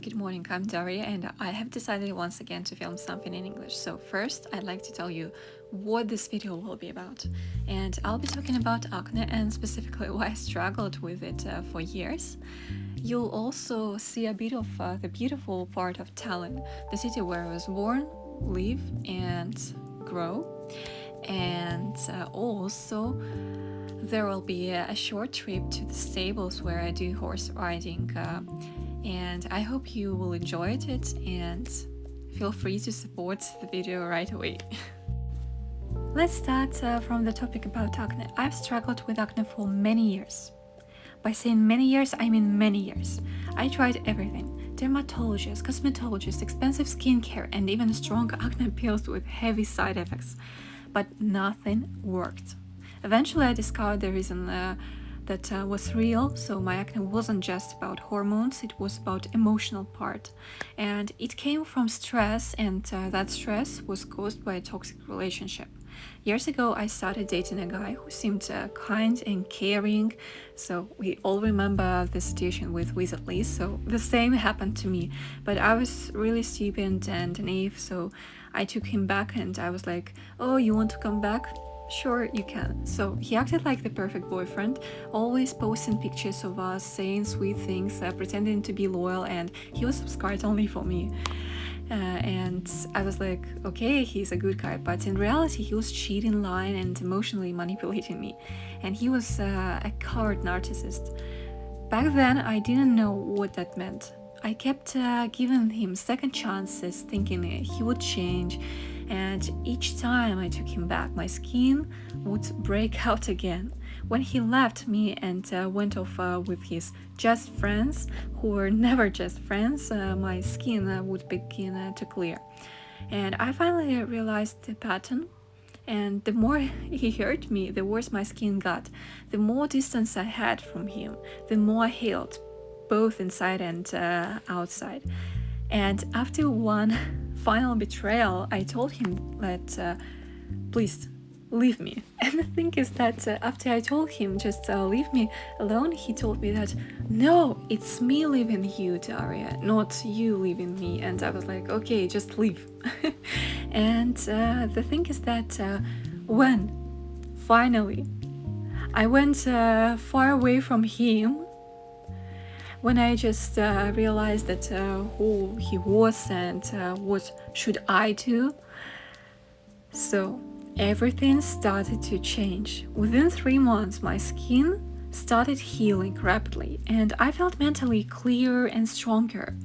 good morning, I'm Daria and I have decided once again to film something in English. So first, I'd like to tell you what this video will be about. And I'll be talking about acne and specifically why I struggled with it for years. You'll also see a bit of the beautiful part of Tallinn, the city where I was born, live and grow. And also there will be a short trip to the stables where I do horse riding. And I hope you will enjoy it and feel free to support the video right away. Let's start from the topic about acne. I've struggled with acne for many years. By saying many years, I mean many years. I tried everything: dermatologists, cosmetologists, expensive skincare, and even strong acne pills with heavy side effects. But nothing worked. Eventually I discovered the reason that was real. So my acne wasn't just about hormones, it was about emotional part, and it came from stress, and that stress was caused by a toxic relationship. Years ago I started dating a guy who seemed kind and caring, so we all remember the situation with Wizard Lee. So the same happened to me, but I was really stupid and naive, so I took him back and I was like, oh, you want to come back? Sure, you can. So he acted like the perfect boyfriend, always posting pictures of us, saying sweet things, pretending to be loyal, and he was subscribed only for me. And I was like, okay, he's a good guy, but in reality he was cheating, lying, and emotionally manipulating me. And he was a coward narcissist. Back then I didn't know what that meant. I kept giving him second chances, thinking he would change, and each time I took him back, my skin would break out again. When he left me and went off with his just friends, who were never just friends, my skin would begin to clear. And I finally realized the pattern, and the more he hurt me, the worse my skin got. The more distance I had from him, the more I healed, both inside and outside. And after one final betrayal, I told him that please leave me. And the thing is that after I told him just leave me alone, he told me that no, it's me leaving you, Daria, not you leaving me. And I was like, okay, just leave. And the thing is that when finally I went far away from him, when I just realized that who he was and what should I do, so everything started to change. Within 3 months, my skin started healing rapidly, and I felt mentally clearer and stronger.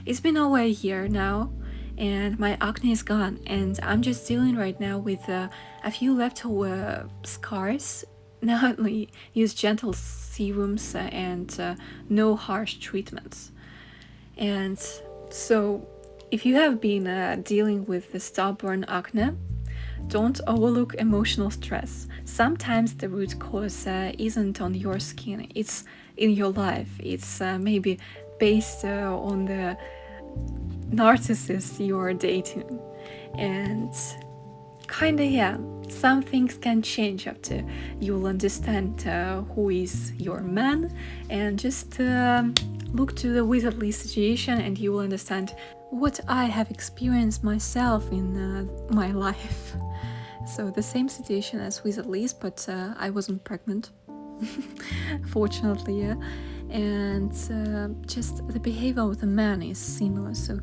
It's been over a year now, and my acne is gone, and I'm just dealing right now with a few leftover scars. Now only use gentle serums and no harsh treatments. And so if you have been dealing with the stubborn acne, don't overlook emotional stress. Sometimes the root cause isn't on your skin, it's in your life. It's maybe based on the narcissist you're dating. And kinda, yeah, some things can change after you'll understand who is your man, and just look to the Wizard Lee situation and you will understand what I have experienced myself in my life. So the same situation as Wizard Lee's, but I wasn't pregnant, fortunately, yeah. And just the behavior of the man is similar. So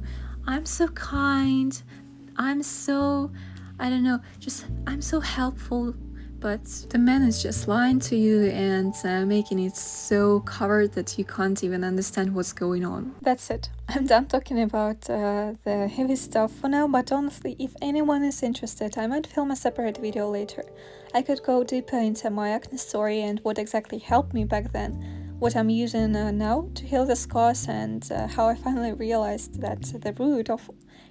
I'm so kind, I'm so, I don't know, just I'm so helpful, but the man is just lying to you and making it so covered that you can't even understand what's going on. That's it. I'm done talking about the heavy stuff for now, but honestly, if anyone is interested, I might film a separate video later. I could go deeper into my acne story and what exactly helped me back then, what I'm using now to heal the scars, and how I finally realized that the root of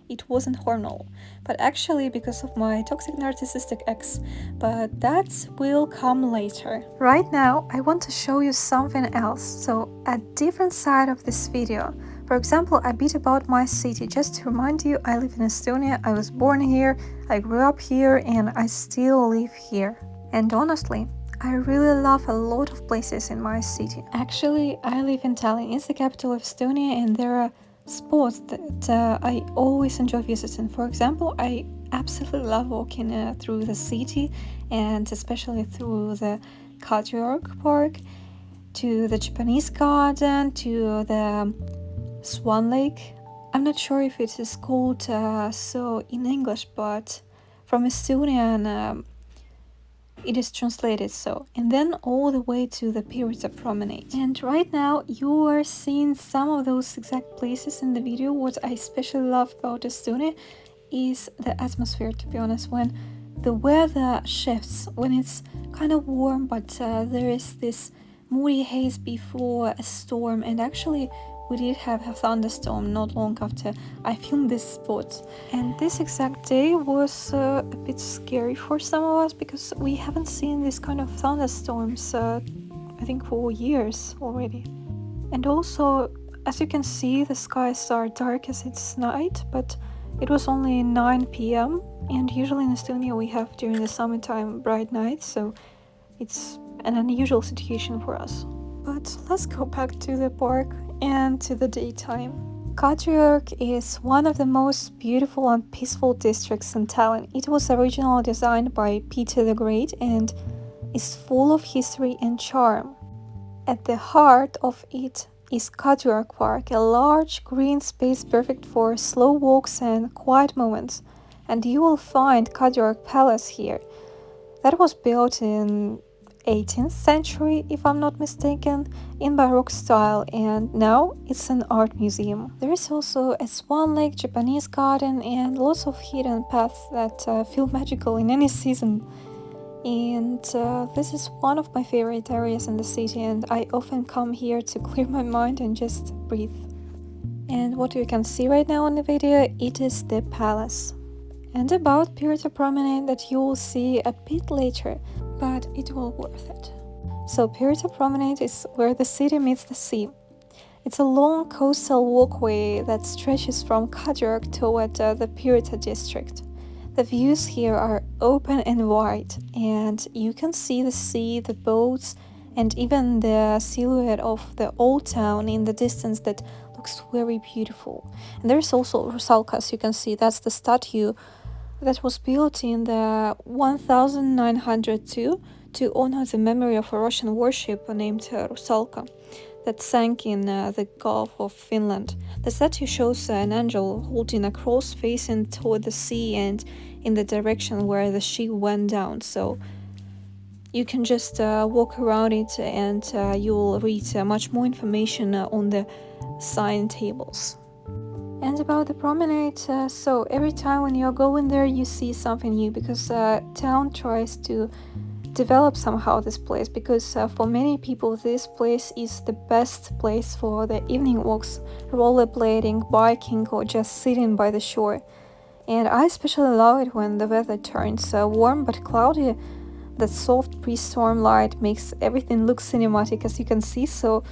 it wasn't hormonal, but actually because of my toxic narcissistic ex, but that will come later. Right now, I want to show you something else, so a different side of this video. For example, a bit about my city. Just to remind you, I live in Estonia, I was born here, I grew up here, and I still live here. And honestly, I really love a lot of places in my city. Actually, I live in Tallinn, it's the capital of Estonia, and there are spots that I always enjoy visiting. For example, I absolutely love walking through the city, and especially through the Kadriorg Park, to the Japanese garden, to the Swan Lake. I'm not sure if it is called so in English, but from Estonian it is translated so. And then all the way to the Pirita Promenade. And right now you are seeing some of those exact places in the video. What I especially love about Estonia is the atmosphere, to be honest. When the weather shifts, when it's kind of warm, but there is this moody haze before a storm, and actually we did have a thunderstorm not long after I filmed this spot. And this exact day was a bit scary for some of us because we haven't seen this kind of thunderstorms I think for years already. And also, as you can see, the skies are dark as it's night, but it was only 9 p.m. and usually in Estonia we have during the summertime bright nights, so it's an unusual situation for us. But let's go back to the park and to the daytime. Kadriorg is one of the most beautiful and peaceful districts in Tallinn. It was originally designed by Peter the Great and is full of history and charm. At the heart of it is Kadriorg Park, a large green space perfect for slow walks and quiet moments. And you will find Kadriorg Palace here. That was built in 18th century, if I'm not mistaken, in Baroque style, and now it's an art museum. There is also a Swan Lake, Japanese garden, and lots of hidden paths that feel magical in any season. And this is one of my favorite areas in the city, and I often come here to clear my mind and just breathe. And what you can see right now in the video, it is the palace. And about Pirita Promenade that you will see a bit later, but it will worth it. So Pirita Promenade is where the city meets the sea. It's a long coastal walkway that stretches from Kadriorg toward the Pirita district. The views here are open and wide, and you can see the sea, the boats, and even the silhouette of the old town in the distance that looks very beautiful. And there's also Rusalka, as you can see, that's the statue that was built in the 1902 to honor the memory of a Russian warship named Rusalka that sank in the Gulf of Finland. The statue shows an angel holding a cross facing toward the sea and in the direction where the ship went down. So you can just walk around it and you'll read much more information on the sign tables. And about the promenade, so every time when you're going there you see something new, because town tries to develop somehow this place, because for many people this place is the best place for the evening walks, rollerblading, biking, or just sitting by the shore. And I especially love it when the weather turns warm but cloudy. The soft pre-storm light makes everything look cinematic, as you can see, so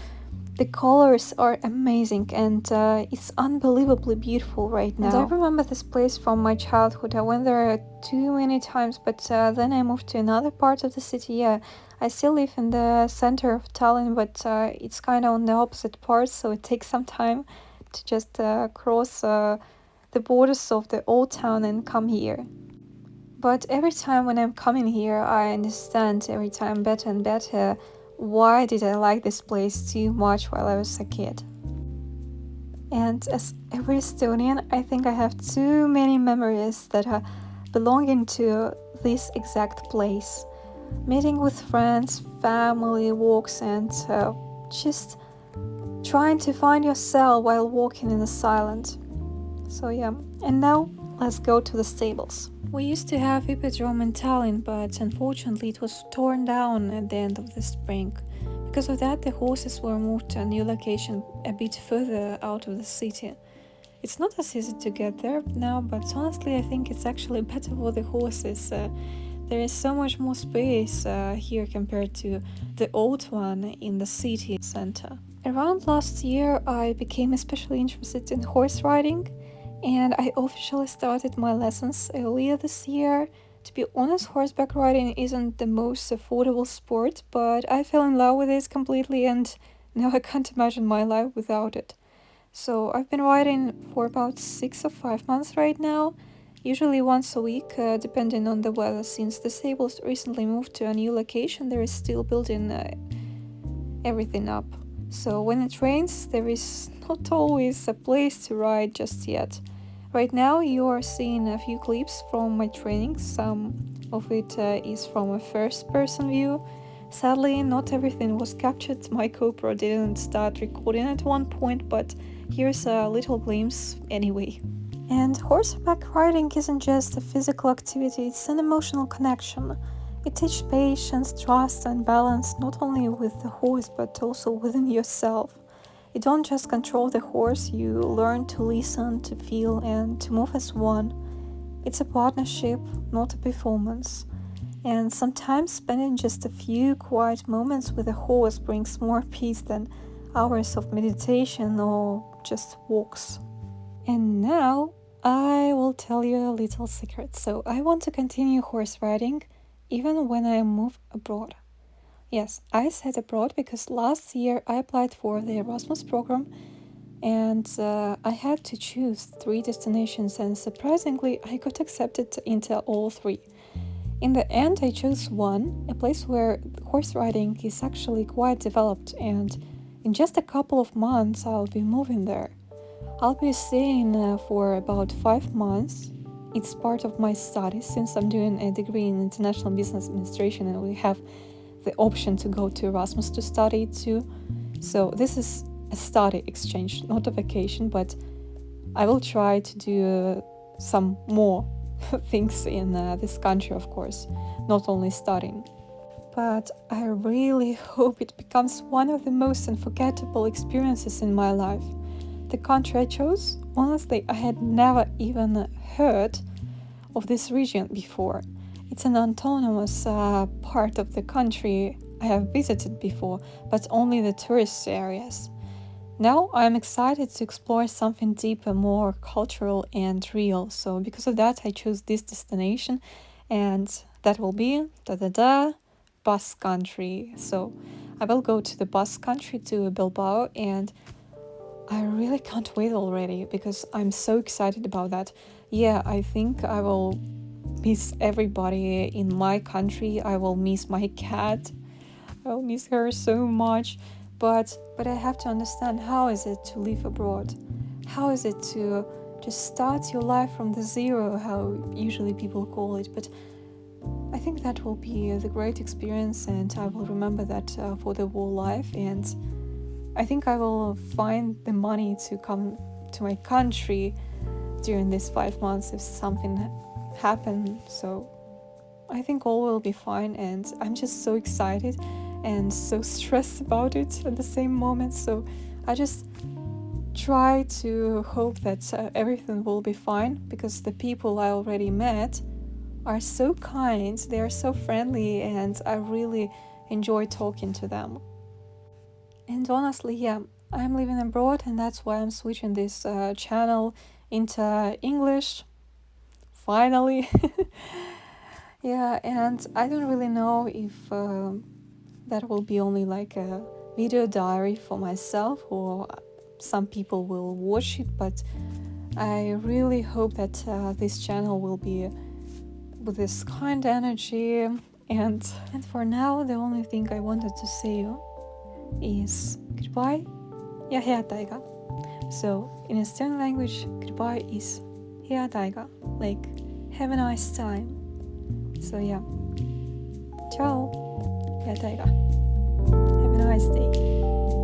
the colors are amazing, and it's unbelievably beautiful right now. And I remember this place from my childhood. I went there too many times, but then I moved to another part of the city. Yeah, I still live in the center of Tallinn, but it's kind of on the opposite part, so it takes some time to just cross the borders of the old town and come here. But every time when I'm coming here, I understand every time better and better why did I like this place too much while I was a kid. And as every Estonian, I think I have too many memories that are belonging to this exact place. Meeting with friends, family, walks, and just trying to find yourself while walking in the silence. So yeah, and now let's go to the stables. We used to have Hippodrome in Tallinn, but unfortunately it was torn down at the end of the spring. Because of that, the horses were moved to a new location a bit further out of the city. It's not as easy to get there now, but honestly I think it's actually better for the horses. There is so much more space here compared to the old one in the city center. Around last year I became especially interested in horse riding, and I officially started my lessons earlier this year. To be honest, horseback riding isn't the most affordable sport, but I fell in love with it completely, and now I can't imagine my life without it. So I've been riding for about 6 or 5 months right now, usually once a week, depending on the weather. Since the stables recently moved to a new location, there is still building everything up. So when it rains, there is not always a place to ride just yet. Right now, you are seeing a few clips from my training. Some of it is from a first-person view. Sadly, not everything was captured. My GoPro didn't start recording at one point, but here's a little glimpse anyway. And horseback riding isn't just a physical activity, it's an emotional connection. It teaches patience, trust, and balance not only with the horse but also within yourself. You don't just control the horse, you learn to listen, to feel, and to move as one. It's a partnership, not a performance. And sometimes spending just a few quiet moments with a horse brings more peace than hours of meditation or just walks. And now I will tell you a little secret. So I want to continue horse riding even when I move abroad. Yes, I said abroad because last year I applied for the Erasmus program and I had to choose 3 destinations, and surprisingly I got accepted into all 3. In the end I chose one, a place where horse riding is actually quite developed, and in just a couple of months I'll be moving there. I'll be staying for about 5 months. It's part of my studies since I'm doing a degree in international business administration and we have the option to go to Erasmus to study too. So this is a study exchange, not a vacation, but I will try to do some more things in this country, of course, not only studying. But I really hope it becomes one of the most unforgettable experiences in my life. The country I chose, honestly, I had never even heard of this region before. It's an autonomous part of the country I have visited before, but only the tourist areas. Now I'm excited to explore something deeper, more cultural and real. So because of that, I chose this destination, and that will be Basque Country. So I will go to the Basque Country, to Bilbao, and I really can't wait already because I'm so excited about that. Yeah, I think I will miss everybody in my country. I will miss my cat. I'll miss her so much. But I have to understand, how is it to live abroad? How is it to just start your life from the zero, how usually people call it? But I think that will be the great experience, and I will remember that for the whole life. And I think I will find the money to come to my country during these 5 months if something happens. So I think all will be fine, and I'm just so excited and so stressed about it at the same moment. So I just try to hope that everything will be fine, because the people I already met are so kind, they are so friendly, and I really enjoy talking to them. And honestly, yeah, I'm living abroad, and that's why I'm switching this channel into English, finally. Yeah, and I don't really know if that will be only like a video diary for myself, or some people will watch it, but I really hope that this channel will be with this kind energy. And for now, the only thing I wanted to say is goodbye ja head aega. So in Estonian language, goodbye is head aega, like have a nice time. So yeah, ciao, head aega, have a nice day.